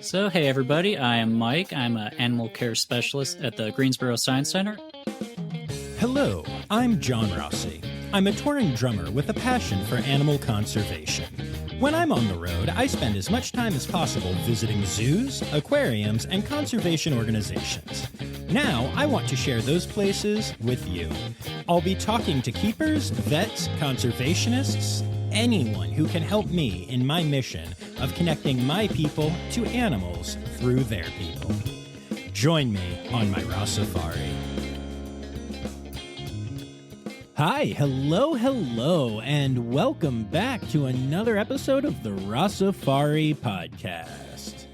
So, hey everybody, I am Mike. I'm an animal care specialist at the Greensboro Science Center. Hello, I'm John Rossi. I'm a touring drummer with a passion for animal conservation. When I'm on the road, I spend as much time as possible visiting zoos, aquariums, and conservation organizations. Now, I want to share those places with you. I'll be talking to keepers, vets, conservationists, anyone who can help me in my mission of connecting my people to animals through their people. Join me on my Rossifari. Hi, hello, and welcome back to another episode of the Rossifari podcast.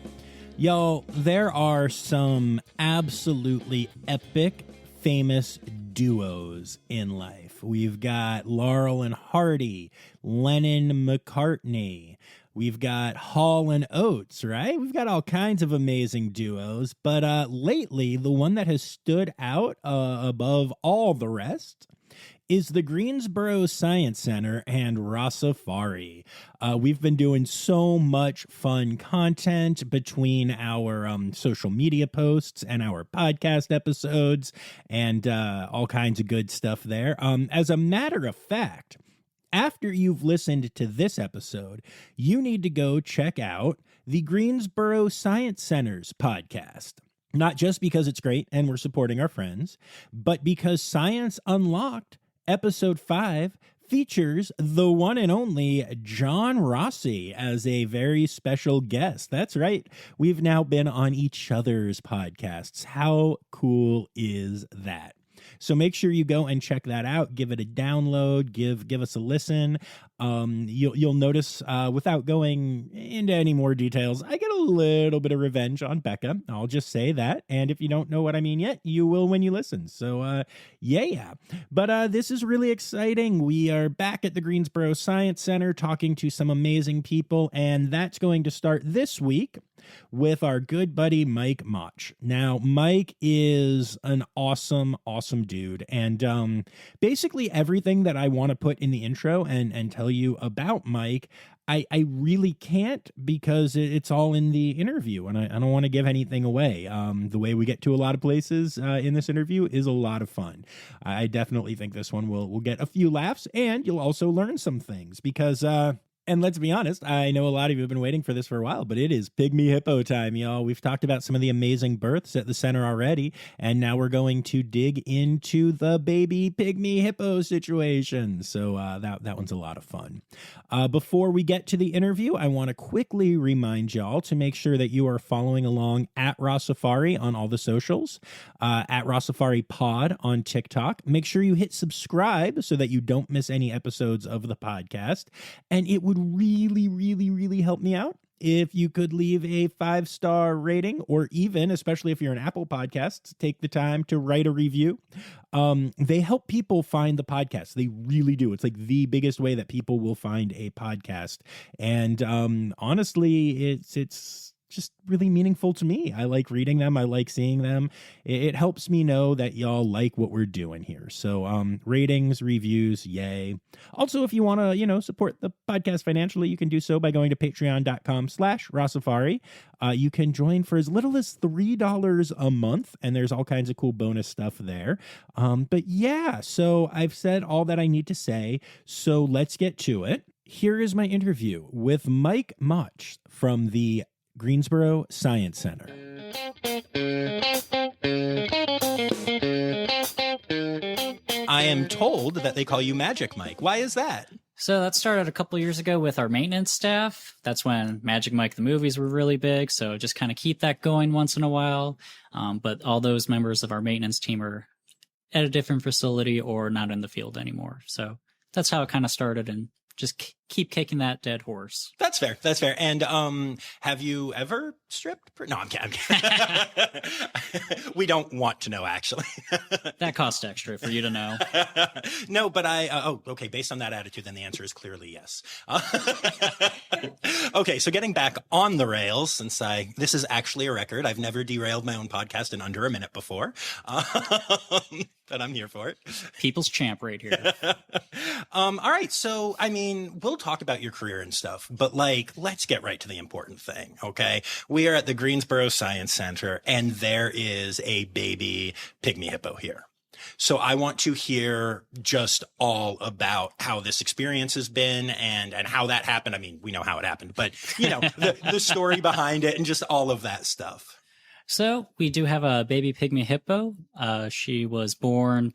Y'all, there are some absolutely epic, famous duos in life. We've got Laurel and Hardy, Lennon-McCartney. We've got Hall and Oates, right? We've got all kinds of amazing duos, but lately, the one that has stood out above all the rest is the Greensboro Science Center and Rossifari. We've been doing so much fun content between our social media posts and our podcast episodes and all kinds of good stuff there. As a matter of fact, after you've listened to this episode, you need to go check out the Greensboro Science Center's podcast. Not just because it's great and we're supporting our friends, but because Science Unlocked Episode 5 features the one and only John Rossi as a very special guest. That's right. We've now been on each other's podcasts. How cool is that? So make sure you go and check that out. Give it a download. Give us a listen. You'll notice, without going into any more details, I get a little bit of revenge on Bekah. I'll just say that. And if you don't know what I mean yet, you will when you listen. So, yeah. But this is really exciting. We are back at the Greensboro Science Center talking to some amazing people, and that's going to start this week with our good buddy Mike Motsch. Now, Mike is an awesome dude, and basically everything that I want to put in the intro and tell you about Mike, I really can't because it's all in the interview, and I don't want to give anything away. The way we get to a lot of places in this interview is a lot of fun. I definitely think this one will get a few laughs, and you'll also learn some things because and let's be honest, I know a lot of you have been waiting for this for a while, but it is pygmy hippo time, y'all. We've talked about some of the amazing births at the center already, and now we're going to dig into the baby pygmy hippo situation. So that one's a lot of fun. Before we get to the interview, I want to quickly remind y'all to make sure that you are following along at Rossifari on all the socials, at Rossifari Pod on TikTok. Make sure you hit subscribe so that you don't miss any episodes of the podcast, and it would really help me out if you could leave a 5-star rating, or even, especially if you're an Apple Podcasts, take the time to write a review. They help people find the podcast. They really do. It's like the biggest way that people will find a podcast. And honestly, it's just really meaningful to me. I like reading them. I like seeing them. It helps me know that y'all like what we're doing here. So ratings, reviews, yay. Also, if you want to, support the podcast financially, you can do so by going to patreon.com/Rossifari. You can join for as little as $3 a month, and there's all kinds of cool bonus stuff there. But yeah, so I've said all that I need to say. So let's get to it. Here is my interview with Mike Motsch from the Greensboro Science Center. I am told that they call you Magic Mike. Why is that? So that started a couple years ago with our maintenance staff. That's when Magic Mike the movies were really big, so just kind of keep that going once in a while. But all those members of our maintenance team are at a different facility or not in the field anymore. So that's how it kind of started, and just keep kicking that dead horse. That's fair. And have you ever stripped? No, I'm kidding. We don't want to know, actually. That cost extra for you to know. No, but okay. Based on that attitude, then the answer is clearly yes. Okay, so getting back on the rails, since this is actually a record. I've never derailed my own podcast in under a minute before, but I'm here for it. People's champ right here. All right, so I mean, we'll talk about your career and stuff, but let's get right to the important thing. Okay, we are at the Greensboro Science Center, and there is a baby pygmy hippo here. So I want to hear just all about how this experience has been and how that happened. I mean, we know how it happened, but the story behind it and just all of that stuff. So we do have a baby pygmy hippo. She was born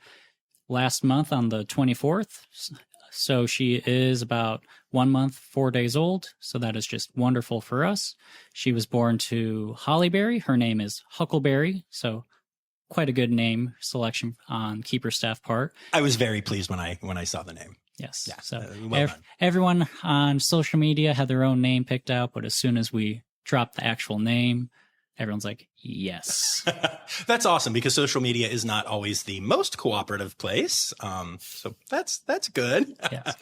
last month on the 24th. So she is about 1 month, 4 days old. So that is just wonderful for us. She was born to Hollyberry. Her name is Huckleberry. So quite a good name selection on keeper staff part. I was very pleased when I saw the name. Yes. Yeah, So well done. Everyone on social media had their own name picked out, but as soon as we dropped the actual name, everyone's like, yes. That's awesome because social media is not always the most cooperative place. So that's good. Yes.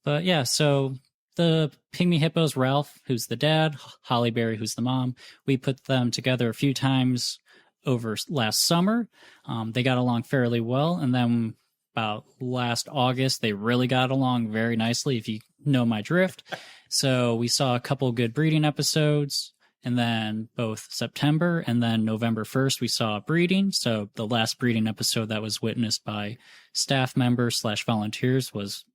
But yeah, so the pygmy hippos, Ralph, who's the dad, Hollyberry, who's the mom, we put them together a few times over last summer. They got along fairly well. And then about last August, they really got along very nicely, if you know my drift. So we saw a couple good breeding episodes. And then both September and then November 1st, we saw breeding. So the last breeding episode that was witnessed by staff members / volunteers was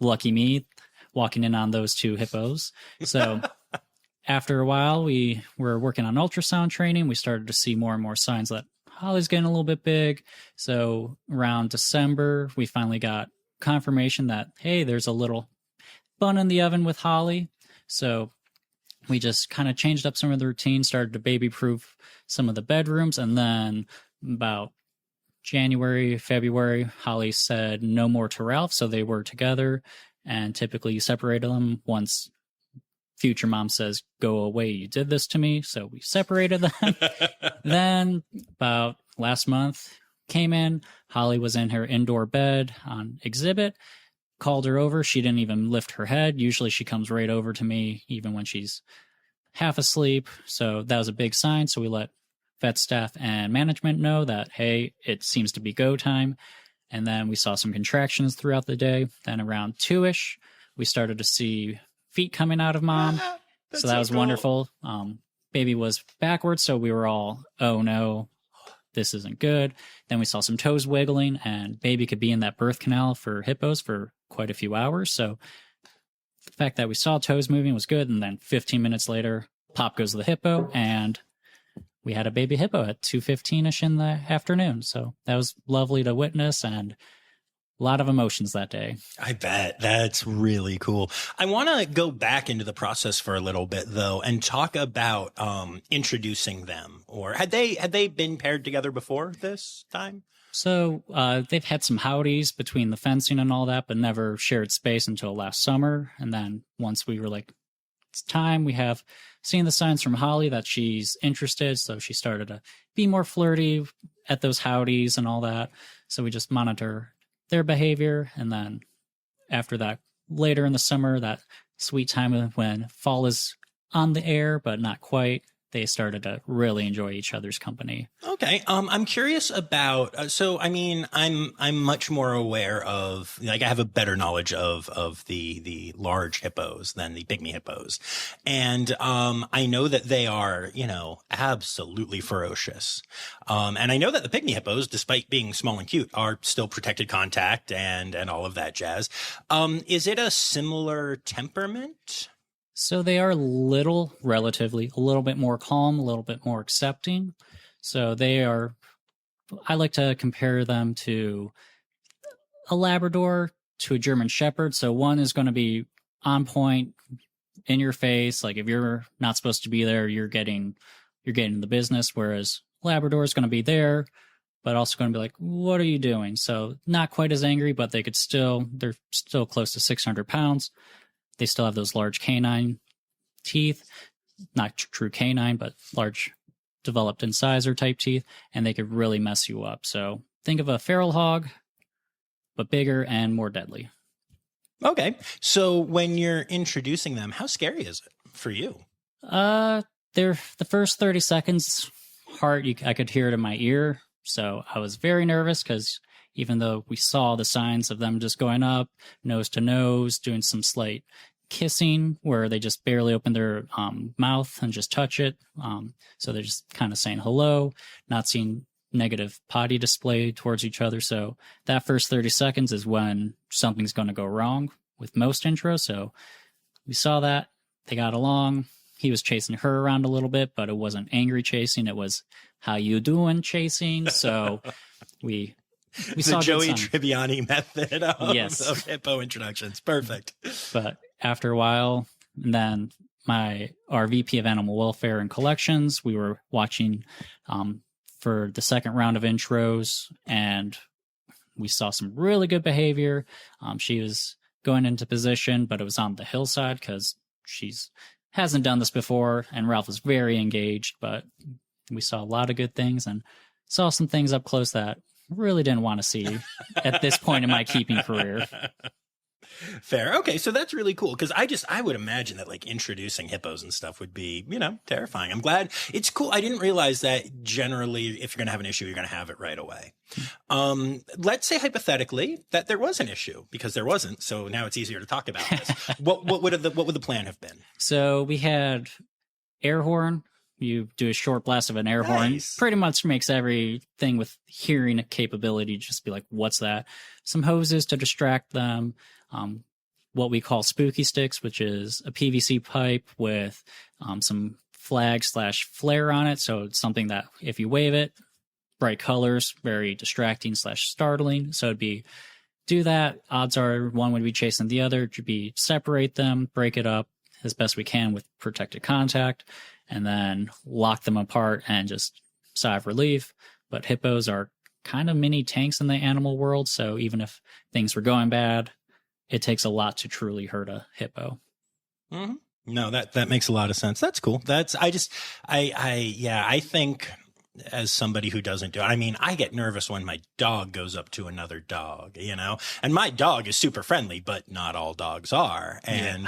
lucky me walking in on those two hippos. So after a while, we were working on ultrasound training. We started to see more and more signs that Holly's getting a little bit big. So around December, we finally got confirmation that, hey, there's a little bun in the oven with Holly. So we just kind of changed up some of the routine, started to baby-proof some of the bedrooms, and then about January, February, Holly said no more to Ralph, so they were together, and typically you separated them once future mom says, go away, you did this to me, so we separated them. Then, about last month, came in, Holly was in her indoor bed on exhibit, called her over. She didn't even lift her head. Usually she comes right over to me, even when she's half asleep. So that was a big sign. So we let vet staff and management know that, hey, it seems to be go time. And then we saw some contractions throughout the day. Then around 2-ish, we started to see feet coming out of mom. So that was cool. wonderful. Baby was backwards. So we were all, oh no, this isn't good. Then we saw some toes wiggling, and baby could be in that birth canal for hippos for quite a few hours. So the fact that we saw toes moving was good. And then 15 minutes later, pop goes the hippo, and we had a baby hippo at 2:15ish in the afternoon. So that was lovely to witness, and a lot of emotions that day. I bet. That's really cool. I want to go back into the process for a little bit, though, and talk about introducing them. Or had they been paired together before this time? So they've had some howdies between the fencing and all that, but never shared space until last summer. And then once we were like, it's time, we have seen the signs from Holly that she's interested. So she started to be more flirty at those howdies and all that. So we just monitor their behavior. And then after that, later in the summer, that sweet time when fall is on the air, but not quite, they started to really enjoy each other's company. Okay. I'm curious about, so, I mean, I'm much more aware of, I have a better knowledge of the large hippos than the pygmy hippos. And, I know that they are, absolutely ferocious. And I know that the pygmy hippos, despite being small and cute, are still protected contact and all of that jazz. Is it a similar temperament? So they are relatively a little bit more calm, a little bit more accepting. So they are, I like to compare them to a Labrador to a German Shepherd. So one is going to be on point, in your face. Like if you're not supposed to be there, you're getting the business. Whereas Labrador is going to be there, but also going to be like, what are you doing? So not quite as angry, but they're still close to 600 pounds. They still have those large canine teeth, not true canine, but large developed incisor type teeth, and they could really mess you up. So think of a feral hog, but bigger and more deadly. Okay. So when you're introducing them, how scary is it for you? They're the first 30 seconds, I could hear it in my ear. So I was very nervous because even though we saw the signs of them just going up, nose to nose, doing some slight kissing where they just barely open their mouth and just touch it. So they're just kind of saying hello, not seeing negative potty display towards each other. So that first 30 seconds is when something's going to go wrong with most intros. So we saw that. They got along. He was chasing her around a little bit, but it wasn't angry chasing. It was how you doing chasing. So we saw the Joey Tribbiani method of hippo introductions. Perfect. But after a while, and then our VP of Animal Welfare and Collections, we were watching for the second round of intros, and we saw some really good behavior. She was going into position, but it was on the hillside because she's hasn't done this before, and Ralph was very engaged, but we saw a lot of good things and saw some things up close that I really didn't want to see at this point in my keeping career. Fair. Okay. So that's really cool. Cause I would imagine that like introducing hippos and stuff would be, terrifying. I'm glad it's cool. I didn't realize that generally if you're going to have an issue, you're going to have it right away. Let's say hypothetically that there was an issue because there wasn't. So now it's easier to talk about this. What would the plan have been? So we had air horn. You do a short blast of an air horn. Pretty much makes everything with hearing capability just be like, what's that? Some hoses to distract them. What we call spooky sticks, which is a PVC pipe with some flag/flare on it. So it's something that if you wave it, bright colors, very distracting/startling. So it'd be do that. Odds are one would be chasing the other. To be separate them, break it up as best we can with protected contact, and then lock them apart and just sigh of relief. But hippos are kind of mini tanks in the animal world. So even if things were going bad, it takes a lot to truly hurt a hippo. Mm-hmm. No, that makes a lot of sense. That's cool. I think as somebody who doesn't do it, I mean, I get nervous when my dog goes up to another dog, and my dog is super friendly, but not all dogs are. And,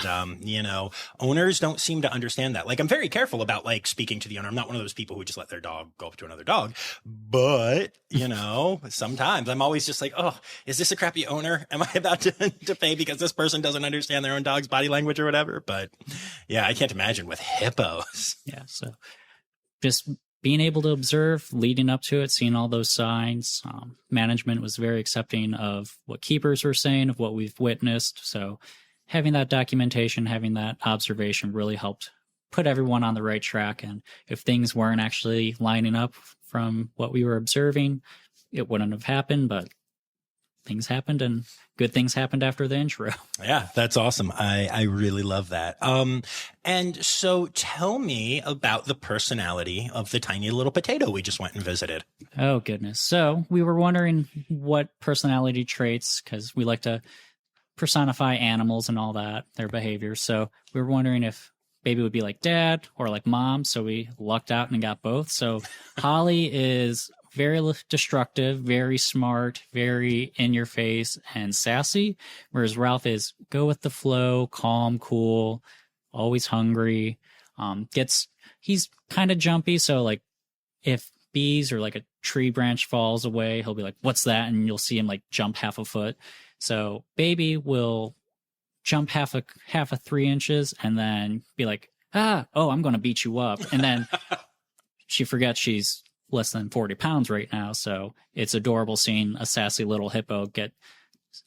owners don't seem to understand that. Like, I'm very careful about like speaking to the owner. I'm not one of those people who just let their dog go up to another dog, but sometimes I'm always just like, oh, is this a crappy owner? Am I about to pay because this person doesn't understand their own dog's body language or whatever? But yeah, I can't imagine with hippos. Yeah. So just being able to observe leading up to it, seeing all those signs. Management was very accepting of what keepers were saying, of what we've witnessed. So having that documentation, having that observation really helped put everyone on the right track. And if things weren't actually lining up from what we were observing, it wouldn't have happened, but things happened and good things happened after the intro. Yeah, that's awesome. I really love that. And so tell me about the personality of the tiny little potato we just went and visited. Oh, goodness. So we were wondering what personality traits, because we like to personify animals and all that, their behavior. So we were wondering if Baby would be like dad or like mom. So we lucked out and got both. So Holly is very destructive, very smart, very in your face and sassy. Whereas Ralph is go with the flow, calm, cool, always hungry. He's kind of jumpy. So like if bees or like a tree branch falls away, he'll be like, what's that? And you'll see him like jump half a foot. So Baby will jump half a 3 inches and then be like, I'm going to beat you up. And then she forgets she's less than 40 pounds right now. So it's adorable seeing a sassy little hippo get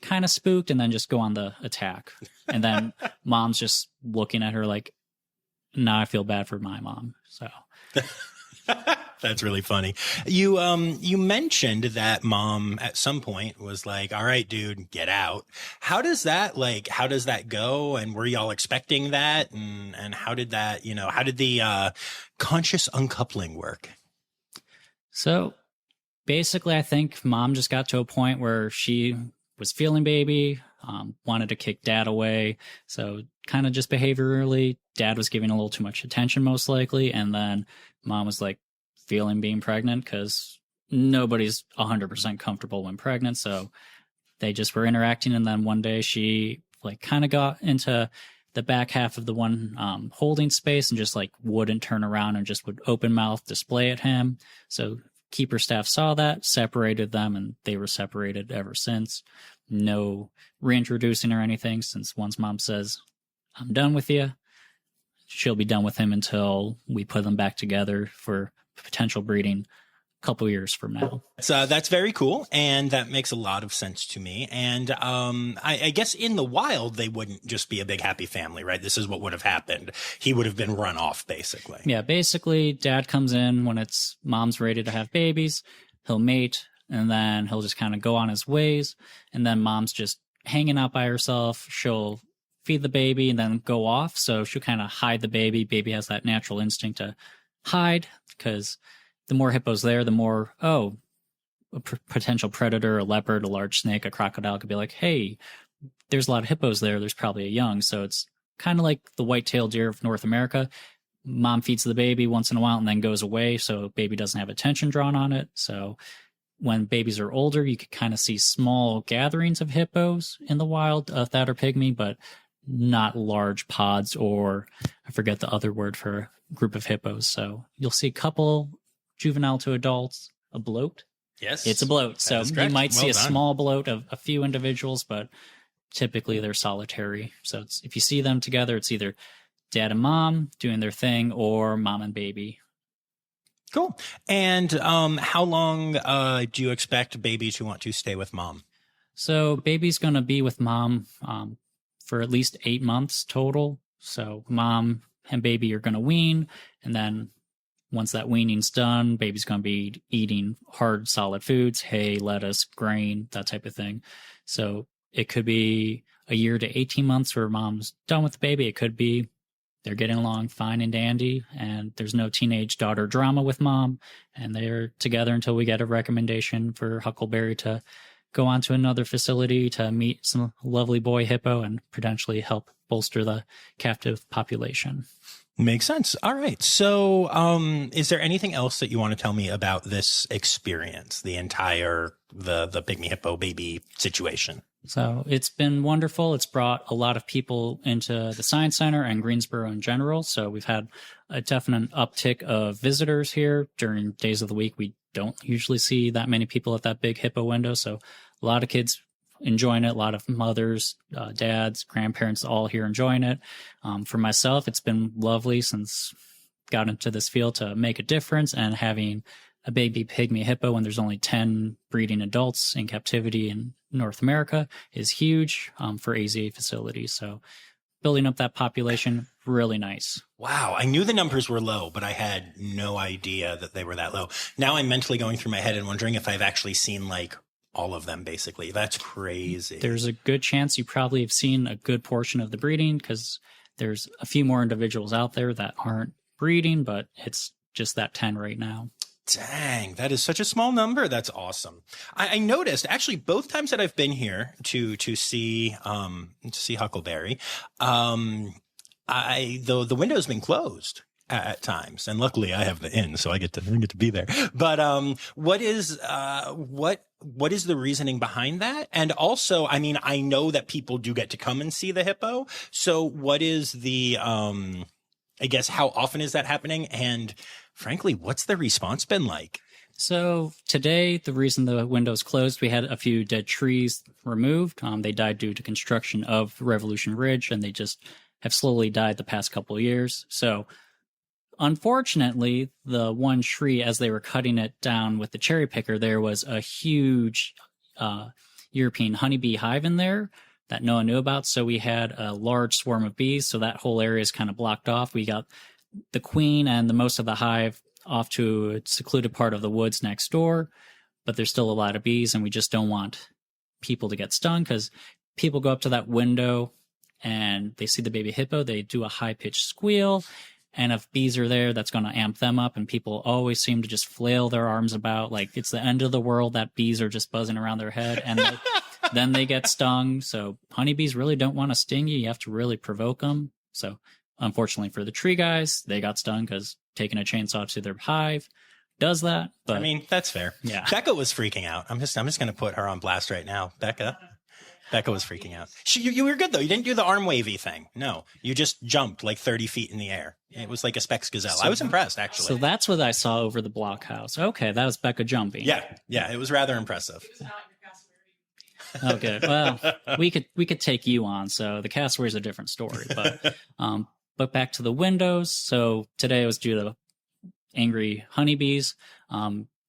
kind of spooked and then just go on the attack. And then mom's just looking at her like, now I feel bad for my mom. So that's really funny. You mentioned that mom at some point was like, all right, dude, get out. How does that go? And were y'all expecting that? And how did that, how did the conscious uncoupling work? So basically, I think mom just got to a point where she was feeling Baby, wanted to kick dad away. So kind of just behaviorally, dad was giving a little too much attention, most likely. And then mom was like feeling being pregnant because nobody's 100% comfortable when pregnant. So they just were interacting. And then one day she like kind of got into the back half of the one holding space and just like wouldn't turn around and just would open mouth display at him. So keeper staff saw that, separated them, and they were separated ever since. No reintroducing or anything, since once mom says, I'm done with you, she'll be done with him until we put them back together for potential breeding a couple years from now. So that's very cool, and that makes a lot of sense to me. And I guess in the wild, they wouldn't just be a big happy family, right? This is what would have happened. He would have been run off, basically. Yeah, basically, dad comes in when it's mom's ready to have babies. He'll mate, and then he'll just kind of go on his ways. And then mom's just hanging out by herself. She'll feed the baby and then go off. So she'll kind of hide the baby. Baby has that natural instinct to hide, because the more hippos there, the more, a potential predator, a leopard, a large snake, a crocodile could be like, hey, there's a lot of hippos there. There's probably a young. So it's kind of like the white-tailed deer of North America. Mom feeds the baby once in a while and then goes away, so baby doesn't have attention drawn on it. So when babies are older, you could kind of see small gatherings of hippos in the wild that are pygmy, but not large pods, or I forget the other word for a group of hippos. So you'll see a couple juvenile to adults, a bloat. Yes. It's a bloat. So you might see a done. small bloat of a few individuals, but typically they're solitary. So if you see them together, it's either dad and mom doing their thing or mom and baby. Cool. And how long do you expect baby to want to stay with mom? So baby's going to be with mom for at least 8 months total. So mom and baby are going to wean, and then once that weaning's done, baby's going to be eating hard, solid foods, hay, lettuce, grain, that type of thing. So it could be a year to 18 months where mom's done with the baby. It could be they're getting along fine and dandy, and there's no teenage daughter drama with mom, and they're together until we get a recommendation for Huckleberry to go on to another facility to meet some lovely boy hippo and potentially help bolster the captive population. Makes sense. All right. So, is there anything else that you want to tell me about this experience, the entire, the pygmy hippo baby situation? So it's been wonderful. It's brought a lot of people into the Science Center and Greensboro in general. So we've had a definite uptick of visitors here during days of the week. We don't usually see that many people at that big hippo window. So a lot of kids enjoying it, a lot of mothers, dads, grandparents, all here enjoying it. For myself, it's been lovely since got into this field to make a difference, and having a baby pygmy hippo when there's only 10 breeding adults in captivity in North America is huge for AZA facilities. So building up that population, really nice. Wow. I knew the numbers were low, but I had no idea that they were that low. Now I'm mentally going through my head and wondering if I've actually seen like all of them, basically. That's crazy. There's a good chance you probably have seen a good portion of the breeding, because there's a few more individuals out there that aren't breeding, but it's just that 10 right now. Dang, that is such a small number. That's awesome. I noticed actually both times that I've been here to see Huckleberry, the window's been closed at times, and luckily I have the inn, so I get to be there. But what is the reasoning behind that? And also, I mean, I know that people do get to come and see the hippo. So what is the I guess how often is that happening? And frankly, what's the response been like? So today, the reason the window's closed, we had a few dead trees removed. They died due to construction of Revolution Ridge, and they just have slowly died the past couple of years. So unfortunately, the one tree, as they were cutting it down with the cherry picker, there was a huge European honeybee hive in there that no one knew about. So we had a large swarm of bees. So that whole area is kind of blocked off. We got the queen and the most of the hive off to a secluded part of the woods next door, but there's still a lot of bees, and we just don't want people to get stung, because people go up to that window and they see the baby hippo, they do a high-pitched squeal, and if bees are there, that's going to amp them up, and people always seem to just flail their arms about like it's the end of the world, that bees are just buzzing around their head, and then they get stung. So honeybees really don't want to sting you. You have to really provoke them. So unfortunately for the tree guys, they got stung because taking a chainsaw to their hive does that. But I mean, that's fair. Yeah. Bekah was freaking out. I'm just going to put her on blast right now. Bekah, Bekah was freaking out. You were good, though. You didn't do the arm wavy thing. No, you just jumped like 30 feet in the air. It was like a Specs Gazelle. I was impressed, actually. So that's what I saw over the blockhouse. Okay, that was Bekah jumping. Yeah, it was rather impressive. Okay, well, we could take you on. So the cassowaries are a different story, but back to the windows. So today was due to angry honeybees.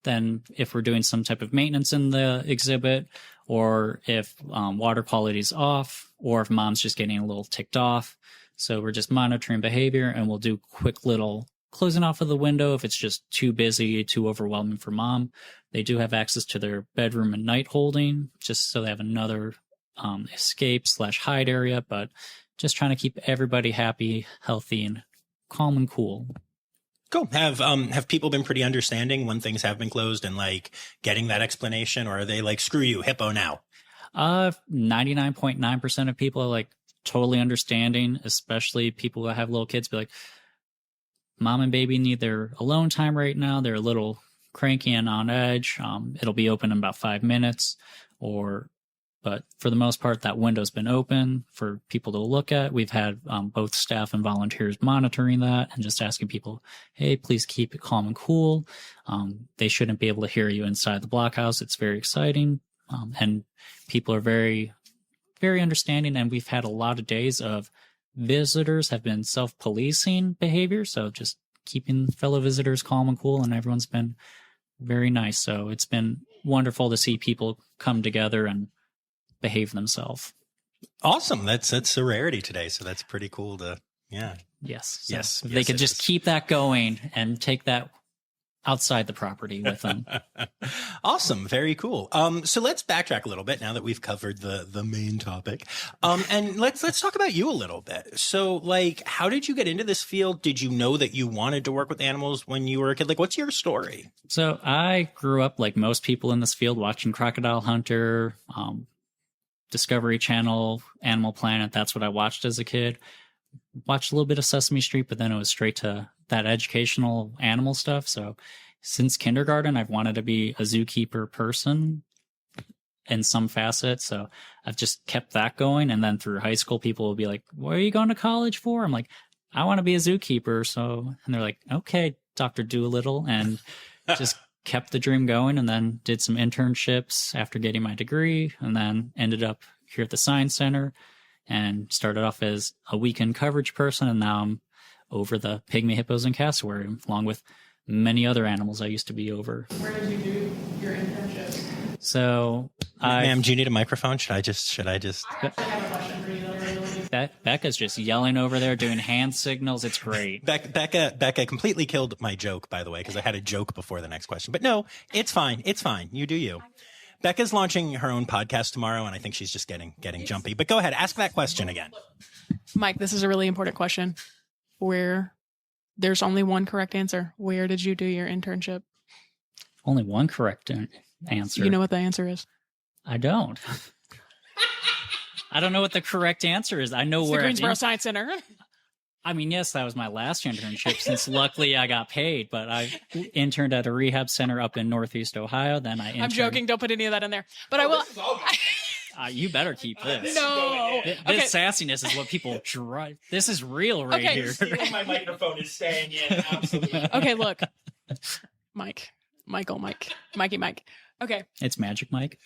Then if we're doing some type of maintenance in the exhibit, or if water quality is off, or if mom's just getting a little ticked off. So we're just monitoring behavior, and we'll do quick little closing off of the window if it's just too busy, too overwhelming for mom. They do have access to their bedroom and night holding, just so they have another escape/hide area, but just trying to keep everybody happy, healthy, and calm and cool. Cool. Have people been pretty understanding when things have been closed and like getting that explanation, or are they like, screw you, hippo now? 99.9% of people are like totally understanding, especially people that have little kids. Be like, mom and baby need their alone time right now. They're a little cranky and on edge. It'll be open in about 5 minutes, but for the most part, that window's been open for people to look at. We've had both staff and volunteers monitoring that and just asking people, hey, please keep it calm and cool. They shouldn't be able to hear you inside the blockhouse. It's very exciting. And people are very, very understanding. And we've had a lot of days of visitors have been self-policing behavior. So just keeping fellow visitors calm and cool. And everyone's been very nice. So it's been wonderful to see people come together and behave themselves. Awesome. That's a rarity today. So that's pretty cool to, yeah. Yes. So yes. They could just keep that going and take that outside the property with them. Awesome. Very cool. So let's backtrack a little bit now that we've covered the main topic. And let's talk about you a little bit. So like, how did you get into this field? Did you know that you wanted to work with animals when you were a kid? Like, what's your story? So I grew up like most people in this field watching Crocodile Hunter, Discovery Channel, Animal Planet. That's what I watched as a kid. Watched a little bit of Sesame Street, but then it was straight to that educational animal stuff. So since kindergarten, I've wanted to be a zookeeper person in some facet. So I've just kept that going. And then through high school, people will be like, what are you going to college for? I'm like, I want to be a zookeeper. So, and they're like, okay, Dr. Dolittle. And just kept the dream going, and then did some internships after getting my degree, and then ended up here at the Science Center and started off as a weekend coverage person. And now I'm over the pygmy hippos and cassowary, along with many other animals I used to be over. Where did you do your internship? So ma'am, do you need a microphone? Should I just? I actually have a question for you. Bekah's just yelling over there, doing hand signals. It's great. Bekah completely killed my joke, by the way, because I had a joke before the next question. But no, it's fine. It's fine. You do you. Bekah's launching her own podcast tomorrow, and I think she's just getting jumpy. But go ahead, ask that question again. Mike, this is a really important question. There's only one correct answer. Where did you do your internship? Only one correct answer. You know what the answer is? I don't. I don't know what the correct answer is. I know it's where the Greensboro Science Center. I mean, yes, that was my last internship since luckily I got paid, but I interned at a rehab center up in Northeast Ohio. Then I interned. I'm joking. Don't put any of that in there. But I will. You better keep this. No. This sassiness is what people drive. This is real right here. My microphone is staying in. Absolutely. Okay, look. Mikey Mike. Okay. It's Magic Mike.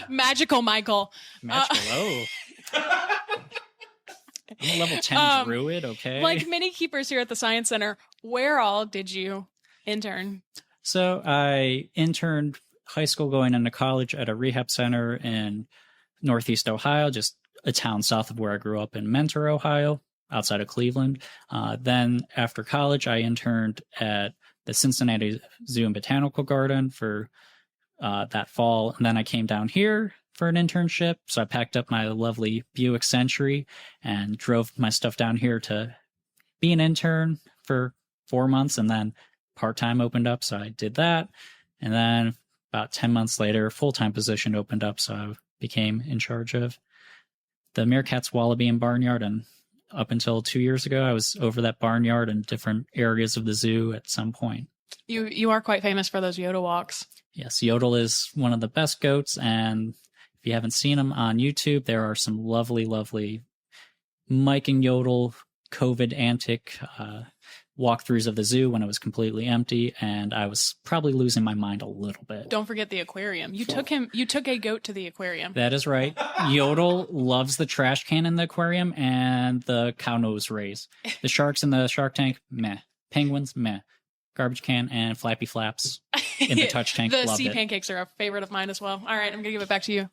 Magical Michael. I'm a level 10 druid, okay? Like many keepers here at the Science Center, where all did you intern? So I interned high school going into college at a rehab center in Northeast Ohio, just a town south of where I grew up in Mentor, Ohio, outside of Cleveland. Then after college, I interned at the Cincinnati Zoo and Botanical Garden for that fall. And then I came down here for an internship. So I packed up my lovely Buick Century and drove my stuff down here to be an intern for 4 months. And then part-time opened up. So I did that. And then about 10 months later, full-time position opened up. So I became in charge of the Meerkats, Wallaby, and Barnyard. And up until 2 years ago, I was over that barnyard and different areas of the zoo at some point. You are quite famous for those Yoda walks. Yes, Yodel is one of the best goats. And if If you haven't seen them on YouTube, there are some lovely, lovely Mike and Yodel COVID antic walkthroughs of the zoo when it was completely empty, and I was probably losing my mind a little bit. Don't forget the aquarium. You took a goat to the aquarium. That is right. Yodel loves the trash can in the aquarium and the cow nose rays. The sharks in the shark tank, meh. Penguins, meh. Garbage can and Flappy Flaps in the touch tank. The loved sea it. pancakes are a favorite of mine as well. All right, I'm gonna give it back to you.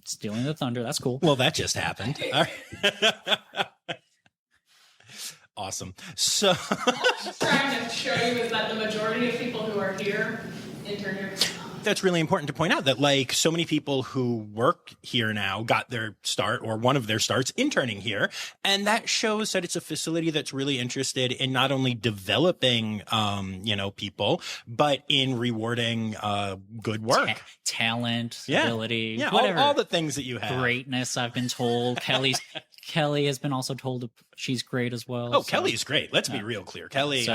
Stealing the thunder. That's cool. Well, that just happened. All right. Awesome. So Just trying to show you is that the majority of people who are here intern here. that's really important to point out that like so many people who work here now got their start or one of their starts interning here. And that shows that it's a facility that's really interested in not only developing, people, but in rewarding, good work. Talent, Yeah. ability, Yeah. whatever. All the things that you have. Greatness, I've been told. Kelly has been also told she's great as well. Oh, so Kelly's great. Let's be real clear. Kelly, So-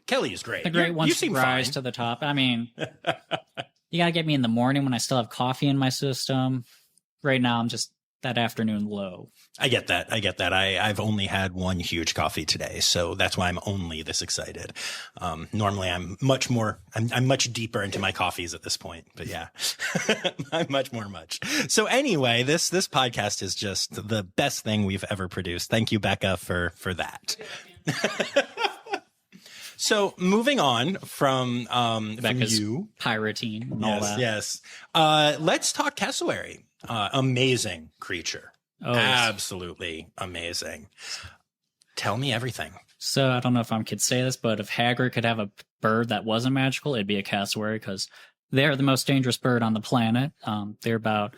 Kelly is great. the great You ones seem rise fine. to the top. I mean, you gotta get me in the morning when I still have coffee in my system. Right now, I'm just that afternoon low. I get that. I've only had one huge coffee today, so that's why I'm only this excited. Normally I'm much deeper into my coffees at this point, but yeah, I'm much. So anyway, this podcast is just the best thing we've ever produced. Thank you, Bekah, for that. So moving on from Becca's you. pirating and all that. Yes. Let's talk cassowary. Amazing creature. Oh, yes. Absolutely amazing. Tell me everything. So I don't know if I could say this, but if Hagrid could have a bird that wasn't magical, it'd be a cassowary because they're the most dangerous bird on the planet. They're about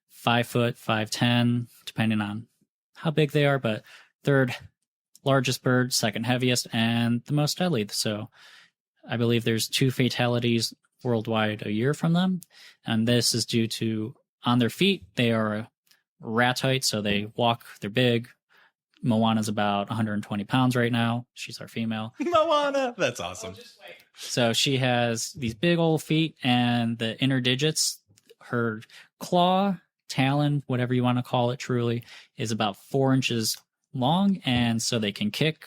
5 foot, 5'10", depending on how big they are, but third largest bird, second heaviest, and the most deadly. So I believe there's 2 fatalities worldwide a year from them, and this is due to on their feet they are rat height, so they walk. They're big. Moana's about 120 pounds right now. She's our female. Moana. That's awesome. So she has these big old feet and the inner digits. Her claw, talon, whatever you want to call it, truly, is about 4 inches long. And so they can kick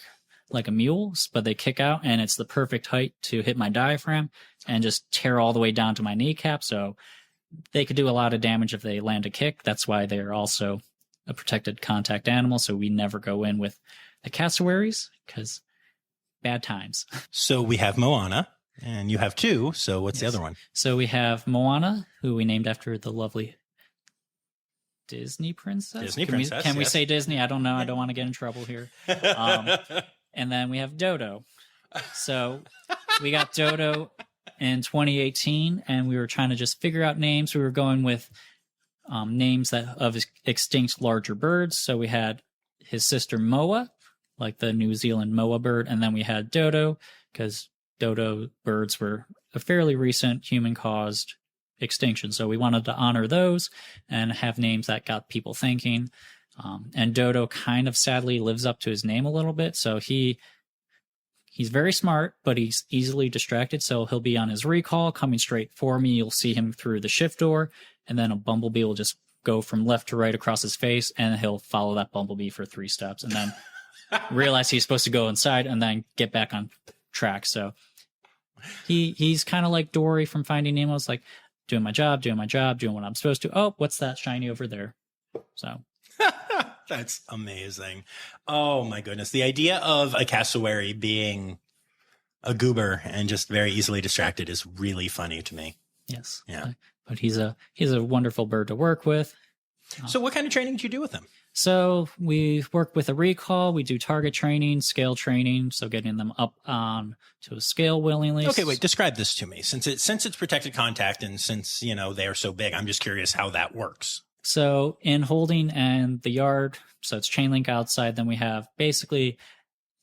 like a mule, but they kick out and it's the perfect height to hit my diaphragm and just tear all the way down to my kneecap. So they could do a lot of damage if they land a kick. That's why they're also a protected contact animal. So we never go in with the cassowaries because bad times. So we have Moana and you have 2. So what's the other one? So we have Moana, who we named after the lovely Disney princess. Disney Can princess, we yes. say Disney? I don't know. I don't want to get in trouble here. And then we have Dodo. So we got Dodo in 2018, and we were trying to just figure out names. We were going with names that of extinct larger birds. So we had his sister Moa, like the New Zealand moa bird, and then we had Dodo because dodo birds were a fairly recent human-caused extinction. So we wanted to honor those and have names that got people thinking. And Dodo kind of sadly lives up to his name a little bit. So he's very smart, but he's easily distracted. So he'll be on his recall coming straight for me. You'll see him through the shift door, and then a bumblebee will just go from left to right across his face, and he'll follow that bumblebee for 3 steps and then realize he's supposed to go inside and then get back on track. So he's kind of like Dory from Finding Nemo. It's like doing my job, doing what I'm supposed to. Oh, what's that shiny over there? So That's amazing. Oh my goodness. The idea of a cassowary being a goober and just very easily distracted is really funny to me. yes. Yeah. But he's a wonderful bird to work with. So what kind of training did you do with him? So we work with a recall. We do target training, scale training. So getting them up on to a scale willingly. Okay, wait, describe this to me. Since it's protected contact and since, they are so big, I'm just curious how that works. So in holding and the yard, so it's chain link outside. Then we have basically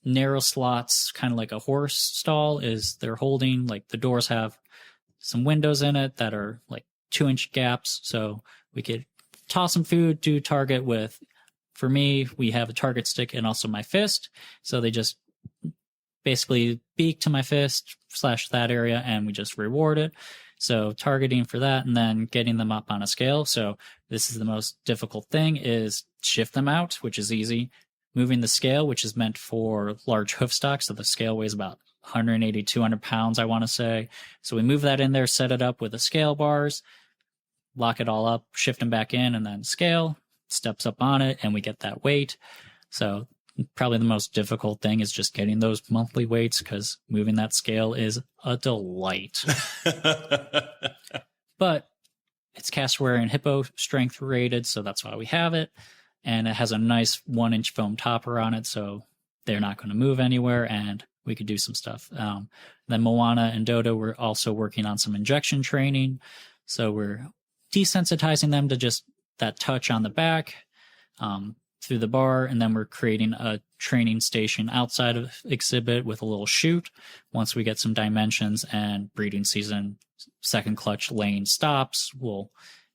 narrow slots, kind of like a horse stall is they're holding. Like the doors have some windows in it that are like 2-inch gaps. So we could toss some food, do target with, for me, we have a target stick and also my fist. So they just basically beak to my fist / that area and we just reward it. So targeting for that and then getting them up on a scale. So this is the most difficult thing is shift them out, which is easy. Moving the scale, which is meant for large hoof stock. So the scale weighs about 180, 200 pounds, I want to say. So we move that in there, set it up with the scale bars, lock it all up, shift them back in, and then scale, steps up on it, and we get that weight. So probably the most difficult thing is just getting those monthly weights because moving that scale is a delight. But it's cassowary and hippo strength rated, so that's why we have it. And it has a nice 1-inch foam topper on it, so they're not going to move anywhere, and we could do some stuff. Then Moana and Dodo were also working on some injection training, so we're desensitizing them to just that touch on the back through the bar, and then we're creating a training station outside of exhibit with a little chute. Once we get some dimensions and breeding season second clutch lane stops, we'll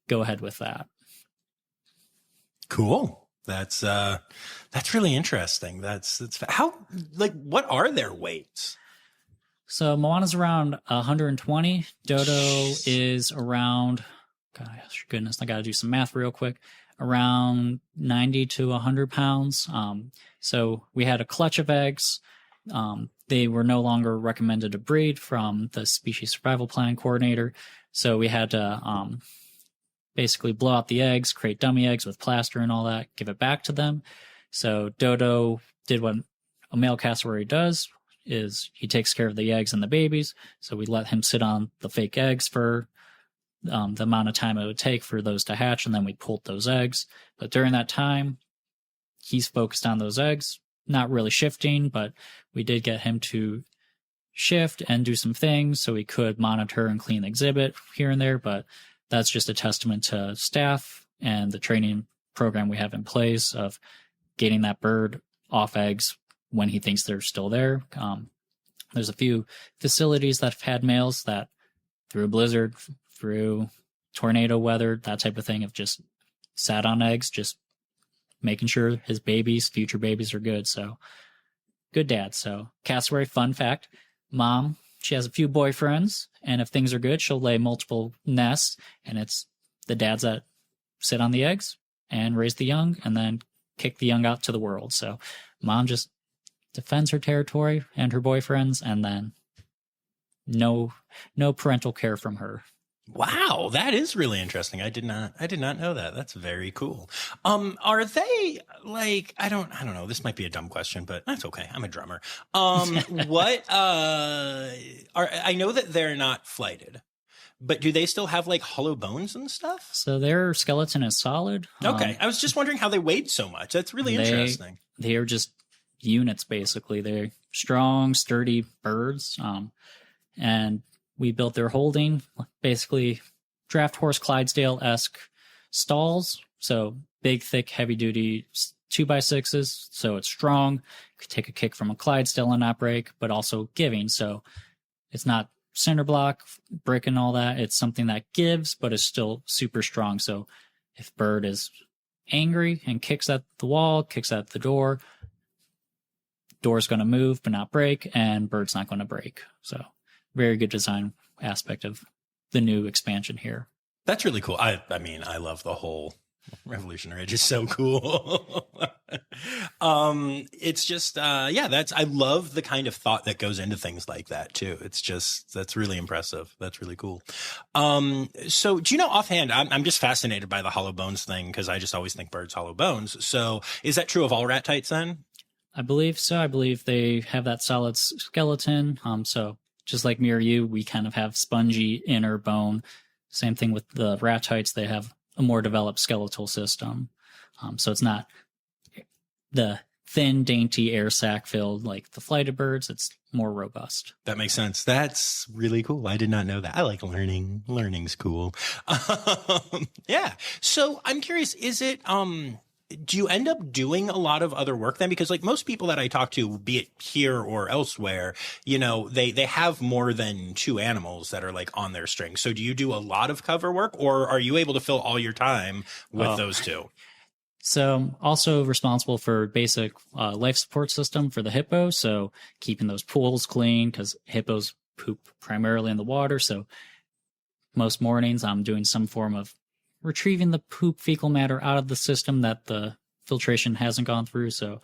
go ahead with that. Cool. That's really interesting. That's how, like, what are their weights? So Moana's around 120. Dodo is around, gosh, goodness, I got to do some math real quick, around 90 to 100 pounds. So we had a clutch of eggs. They were no longer recommended to breed from the species survival plan coordinator. So we had to basically blow out the eggs, create dummy eggs with plaster and all that, give it back to them. So Dodo did what a male cassowary does, is he takes care of the eggs and the babies. So we let him sit on the fake eggs for the amount of time it would take for those to hatch, and then we pulled those eggs. But during that time, he's focused on those eggs, not really shifting, but we did get him to shift and do some things so we could monitor and clean the exhibit here and there. But that's just a testament to staff and the training program we have in place of getting that bird off eggs when he thinks they're still there. There's a few facilities that have had males that through a blizzard, through tornado weather, that type of thing, have just sat on eggs, just making sure his babies, future babies, are good. So good dad. So cassowary, fun fact, mom, she has a few boyfriends, and if things are good, she'll lay multiple nests, and it's the dads that sit on the eggs and raise the young and then kick the young out to the world. So mom just defends her territory and her boyfriends, and then no parental care from her. Wow, that is really interesting. I did not know that. That's very cool. Are they like, I don't know, this might be a dumb question, but that's okay. I'm a drummer. What I know that they're not flighted, but do they still have like hollow bones and stuff? So their skeleton is solid. Okay. I was just wondering how they weighed so much. That's really interesting. They are just units, basically. They're strong, sturdy birds. And we built their holding, basically draft horse Clydesdale-esque stalls. So big, thick, heavy-duty 2x6s. So it's strong. You could take a kick from a Clydesdale and not break, but also giving. So it's not cinder block, brick and all that. It's something that gives, but is still super strong. So if bird is angry and kicks at the wall, kicks at the door's going to move but not break, and bird's not going to break. So very good design aspect of the new expansion here. That's really cool. I mean, I love the whole Revolutionary Age. Is so cool. It's just, I love the kind of thought that goes into things like that too. That's really impressive. That's really cool. So do you know offhand, I'm just fascinated by the hollow bones thing because I just always think birds hollow bones. So is that true of all rat tights then? I believe so. I believe they have that solid skeleton. So just like me or you, we kind of have spongy inner bone. Same thing with the rat tights. They have a more developed skeletal system. So it's not the thin, dainty air sac filled like the flighted birds. It's more robust. That makes sense. That's really cool. I did not know that. I like learning. Learning's cool. Yeah. So I'm curious, is it, do you end up doing a lot of other work then? Because like most people that I talk to, be it here or elsewhere, you know, they have more than 2 animals that are like on their string. So do you do a lot of cover work, or are you able to fill all your time with those 2? So also responsible for basic life support system for the hippo. So keeping those pools clean because hippos poop primarily in the water. So most mornings I'm doing some form of retrieving the poop fecal matter out of the system that the filtration hasn't gone through. So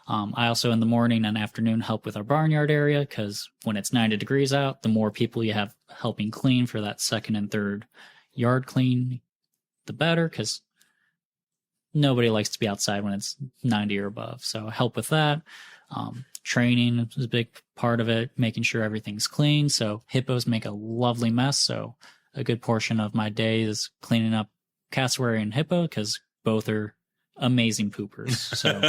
I also in the morning and afternoon help with our barnyard area, because when it's 90 degrees out, the more people you have helping clean for that second and third yard clean, the better, because nobody likes to be outside when it's 90 or above. So I help with that. Training is a big part of it, making sure everything's clean. So hippos make a lovely mess. So a good portion of my day is cleaning up cassowary and hippo, because both are amazing poopers. So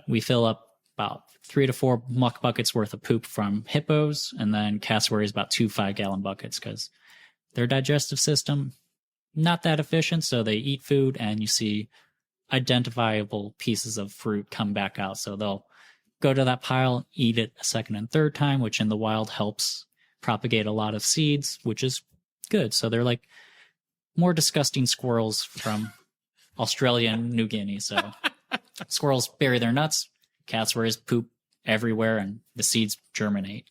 we fill up about 3 to 4 muck buckets worth of poop from hippos, and then cassowaries about 2 5-gallon buckets, because their digestive system not that efficient. So they eat food and you see identifiable pieces of fruit come back out. So they'll go to that pile, eat it a second and third time, which in the wild helps propagate a lot of seeds, which is good. So they're like more disgusting squirrels from Australia and New Guinea. So squirrels bury their nuts, cassowaries poop everywhere, and the seeds germinate.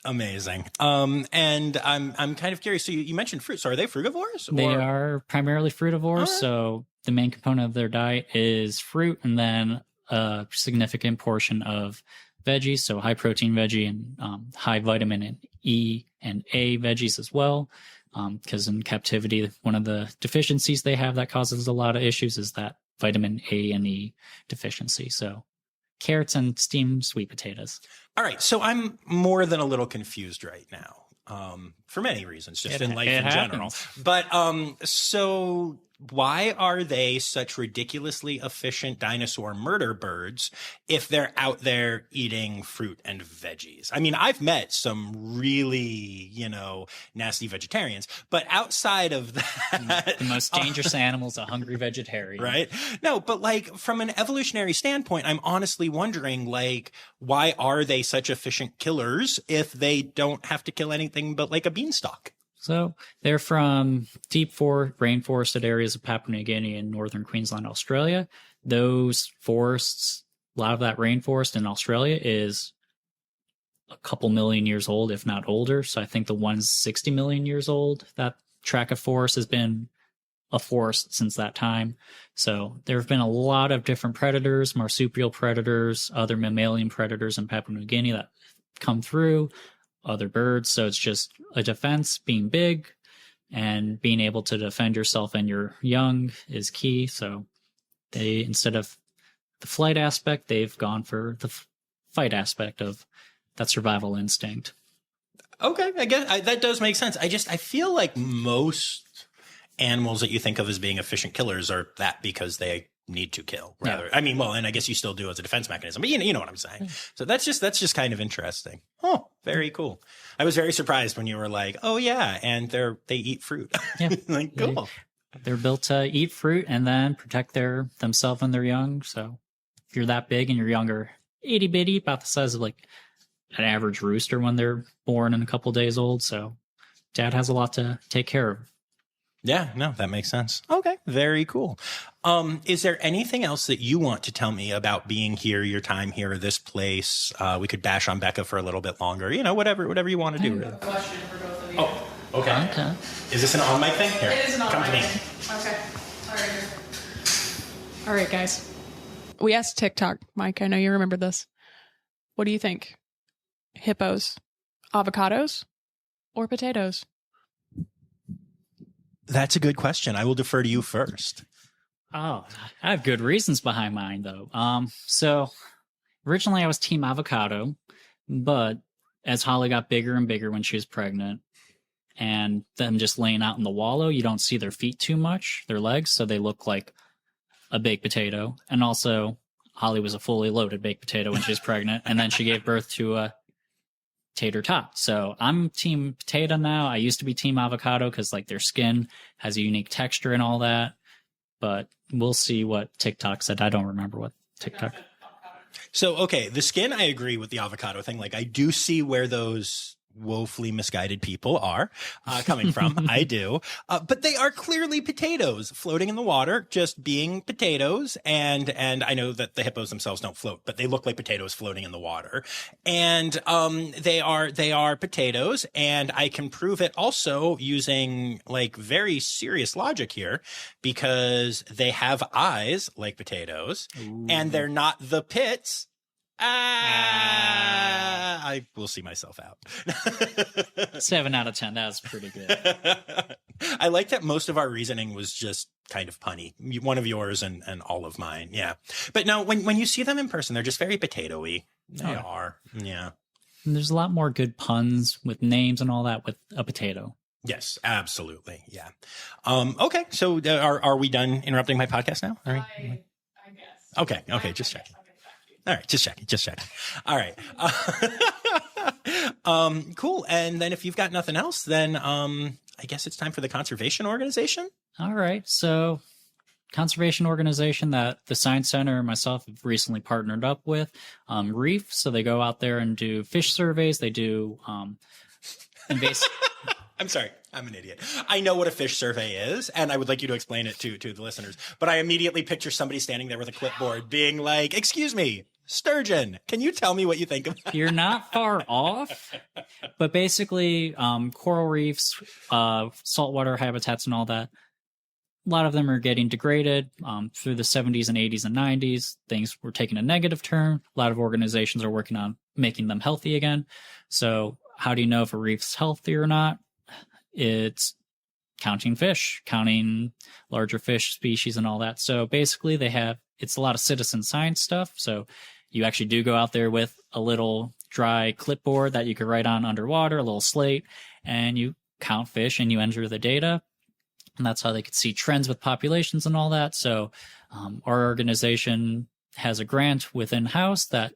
Amazing. And I'm kind of curious. So you mentioned fruit. So are they frugivores? They are primarily frutivores. Right. So the main component of their diet is fruit, and then a significant portion of veggies. So high protein veggie and high vitamin and E and A veggies as well. Because in captivity, one of the deficiencies they have that causes a lot of issues is that vitamin A and E deficiency. So carrots and steamed sweet potatoes. All right. So I'm more than a little confused right now, for many reasons, just in life in general. But so why are they such ridiculously efficient dinosaur murder birds if they're out there eating fruit and veggies? I mean, I've met some really, nasty vegetarians, but outside of that, the most dangerous animal's a hungry vegetarian. Right? No, but like from an evolutionary standpoint, I'm honestly wondering, like, why are they such efficient killers if they don't have to kill anything but like a beanstalk? So they're from deep rainforested areas of Papua New Guinea and northern Queensland, Australia. Those forests, a lot of that rainforest in Australia is a couple million years old, if not older. So I think the one's 60 million years old. That tract of forest has been a forest since that time. So there have been a lot of different predators, marsupial predators, other mammalian predators in Papua New Guinea that come through. Other birds. So it's just a defense. Being big and being able to defend yourself and your young is key. So they, instead of the flight aspect, they've gone for the fight aspect of that survival instinct. Okay, I guess that does make sense. I feel like most animals that you think of as being efficient killers are that because they need to kill rather. Yeah. I mean, well, and I guess you still do as a defense mechanism, but you know what I'm saying. So that's just kind of interesting. Oh, very cool. I was very surprised when you were like, oh yeah, and they eat fruit. Yeah. Like, cool. They're built to eat fruit and then protect themselves and their young. So if you're that big and you're younger, itty bitty, about the size of like an average rooster when they're born and a couple days old. So dad has a lot to take care of. Yeah, no, that makes sense. Okay, very cool. Is there anything else that you want to tell me about being here, your time here, this place? We could bash on Bekah for a little bit longer. Whatever you want to do. I have a question for both of you. Oh, okay. Is this an on mic thing? Here, it is an on mic thing. Okay. All right, guys. We asked TikTok, Mike. I know you remember this. What do you think? Hippos, avocados, or potatoes? That's a good question. I will defer to you first. Oh, I have good reasons behind mine, though. So originally I was team avocado, but as Holly got bigger and bigger when she was pregnant, and them just laying out in the wallow, you don't see their feet too much, their legs, so they look like a baked potato. And also, Holly was a fully loaded baked potato when she was pregnant, and then she gave birth to a tater tot. So I'm team potato now. I used to be team avocado because like their skin has a unique texture and all that. But we'll see what TikTok said. I don't remember what TikTok. So, okay, the skin, I agree with the avocado thing. Like I do see where woefully misguided people are coming from. I do. But they are clearly potatoes floating in the water, just being potatoes. And I know that the hippos themselves don't float, but they look like potatoes floating in the water. And they are potatoes. And I can prove it also using like very serious logic here, because they have eyes like potatoes. Ooh. And they're not the pits. I will see myself out. 7 out of 10. That was pretty good. I like that most of our reasoning was just kind of punny. One of yours and all of mine. Yeah. But no, when you see them in person, they're just very potato-y. They are. Yeah. And there's a lot more good puns with names and all that with a potato. Yes, absolutely. Yeah. Okay. So are we done interrupting my podcast now? All right. I guess. Okay. Just checking. All right, just checking. All right. Cool. And then if you've got nothing else, then I guess it's time for the conservation organization. All right. So conservation organization that the Science Center and myself have recently partnered up with, Reef. So they go out there and do fish surveys. They do invasive. I'm sorry. I'm an idiot. I know what a fish survey is, and I would like you to explain it to the listeners. But I immediately picture somebody standing there with a clipboard being like, excuse me, sturgeon, can you tell me what you think about? You're not far off, but basically coral reefs, saltwater habitats and all that, a lot of them are getting degraded through the 70s and 80s and 90s. Things were taking a negative turn. A lot of organizations are working on making them healthy again. So how do you know if a reef's healthy or not? It's counting fish, counting larger fish species and all that. So basically it's a lot of citizen science stuff. So you actually do go out there with a little dry clipboard that you could write on underwater, a little slate, and you count fish and you enter the data. And that's how they could see trends with populations and all that. So our organization has a grant within house that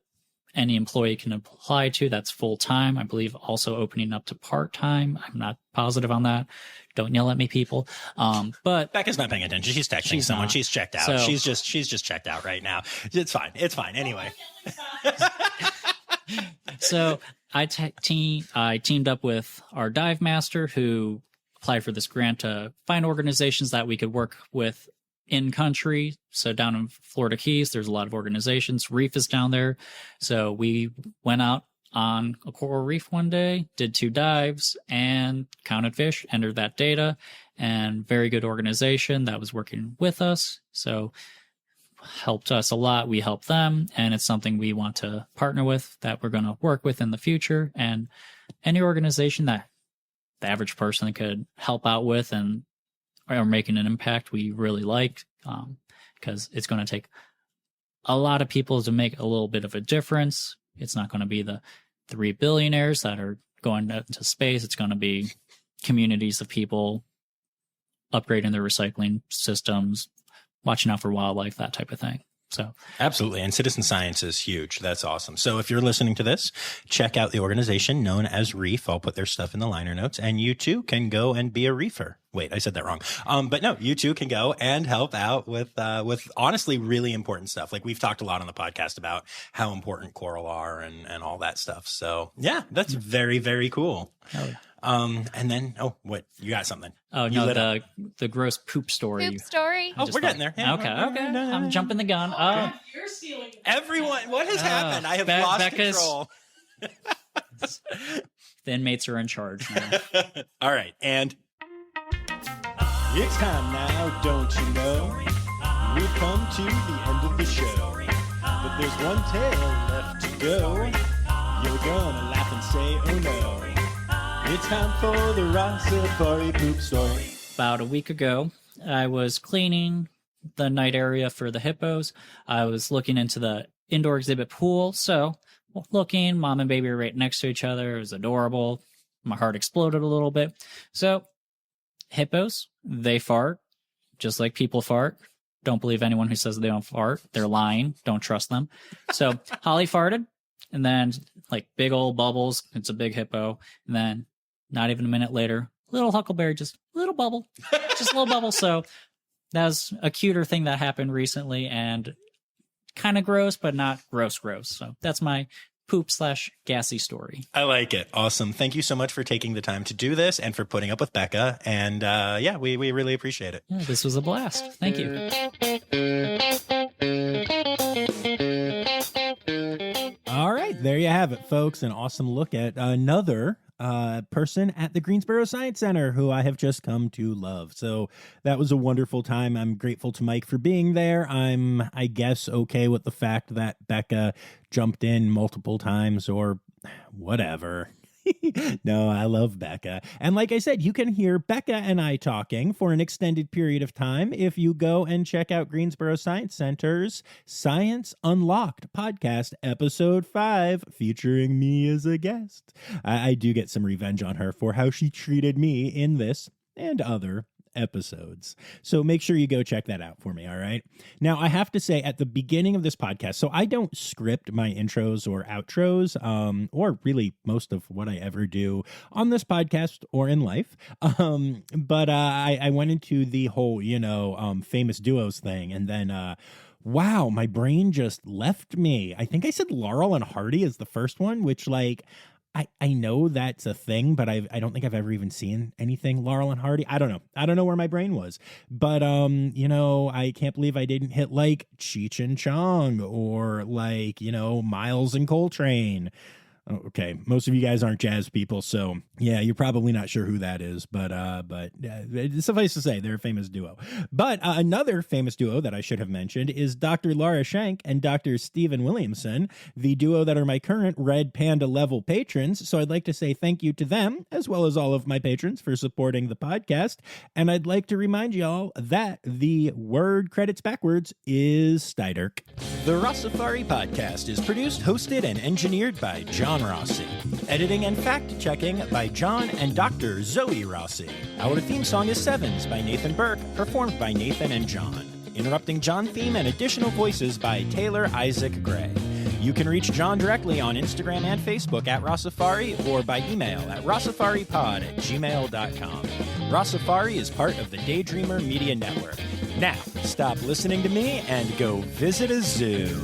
any employee can apply to. That's full time. I believe also opening up to part time. I'm not positive on that. Don't yell at me, people. But Bekah's not paying attention. She's texting someone. Not. She's checked out. So, she's just checked out right now. It's fine. Anyway. So I teamed up with our dive master who applied for this grant to find organizations that we could work with in country. So down in Florida Keys, there's a lot of organizations. Reef is down there. So we went out on a coral reef one day, did 2 dives and counted fish, entered that data, and very good organization that was working with us. So helped us a lot. We helped them, and it's something we want to partner with, that we're going to work with in the future. And any organization that the average person could help out with and are making an impact, we really like, because it's going to take a lot of people to make a little bit of a difference. It's not going to be the 3 billionaires that are going to space. It's going to be communities of people upgrading their recycling systems, watching out for wildlife, that type of thing. So absolutely. And citizen science is huge. That's awesome. So if you're listening to this, check out the organization known as Reef. I'll put their stuff in the liner notes, and you too can go and be a reefer. Wait, I said that wrong. But no, you too can go and help out with honestly really important stuff. Like we've talked a lot on the podcast about how important coral are and all that stuff. So yeah, that's very, very cool. Oh. And then, what? You got something. Oh, you no, the gross poop story. Poop story. Oh, we're getting there. Yeah, Okay. I'm jumping the gun. Oh, You're stealing. everyone, what has happened? I have lost Bekah's- control. the inmates are in charge now. All right, and it's time now, don't you know? We've come to the end of the show, but there's one tale left to go. You're gonna laugh and say, oh no. It's time for the Rossifari poop story. About a week ago, I was cleaning the night area for the hippos. I was looking into the indoor exhibit pool. So looking, mom and baby were right next to each other. It was adorable. My heart exploded a little bit. So hippos, they fart just like people fart. Don't believe anyone who says they don't fart. They're lying. Don't trust them. So Holly farted, and then like big old bubbles. It's a big hippo. And then not even a minute later, little Huckleberry, just little bubble, just a little bubble. So that was a cuter thing that happened recently, and kind of gross, but not gross. So that's my poop/gassy story. I like it. Awesome. Thank you so much for taking the time to do this and for putting up with Bekah. And we really appreciate it. Yeah, this was a blast. Thank you. All right, there you have it, folks. An awesome look at another person at the Greensboro Science Center who I have just come to love. So that was a wonderful time. I'm grateful to Mike for being there. I'm, I guess, okay with the fact that Bekah jumped in multiple times or whatever. No, I love Bekah. And like I said, you can hear Bekah and I talking for an extended period of time if you go and check out Greensboro Science Center's Science Unlocked podcast, episode 5, featuring me as a guest. I do get some revenge on her for how she treated me in this and other episodes. So make sure you go check that out for me, all right? Now, I have to say at the beginning of this podcast, so I don't script my intros or outros, or really most of what I ever do on this podcast or in life. But I went into the whole, famous duos thing, and then wow, my brain just left me. I think I said Laurel and Hardy is the first one, which I know that's a thing, but I don't think I've ever even seen anything Laurel and Hardy. I don't know where my brain was. But, I can't believe I didn't hit Cheech and Chong or Miles and Coltrane. Okay, most of you guys aren't jazz people, so yeah, you're probably not sure who that is, but suffice to say, they're a famous duo. But another famous duo that I should have mentioned is Dr. Laura Schenk and Dr. Stephen Williamson, the duo that are my current Red Panda level patrons, so I'd like to say thank you to them, as well as all of my patrons for supporting the podcast, and I'd like to remind y'all that the word credits backwards is Steiderk. The Rossifari podcast is produced, hosted, and engineered by John Rossi. Editing and fact-checking by John and Dr. Zoe Rossi. Our theme song is Sevens by Nathan Burke, performed by Nathan and John. Interrupting John theme and additional voices by Taylor Isaac Gray. You can reach John directly on Instagram and Facebook at Rossifari or by email at rossifaripod@gmail.com. Rossifari is part of the Daydreamer Media Network. Now, stop listening to me and go visit a zoo.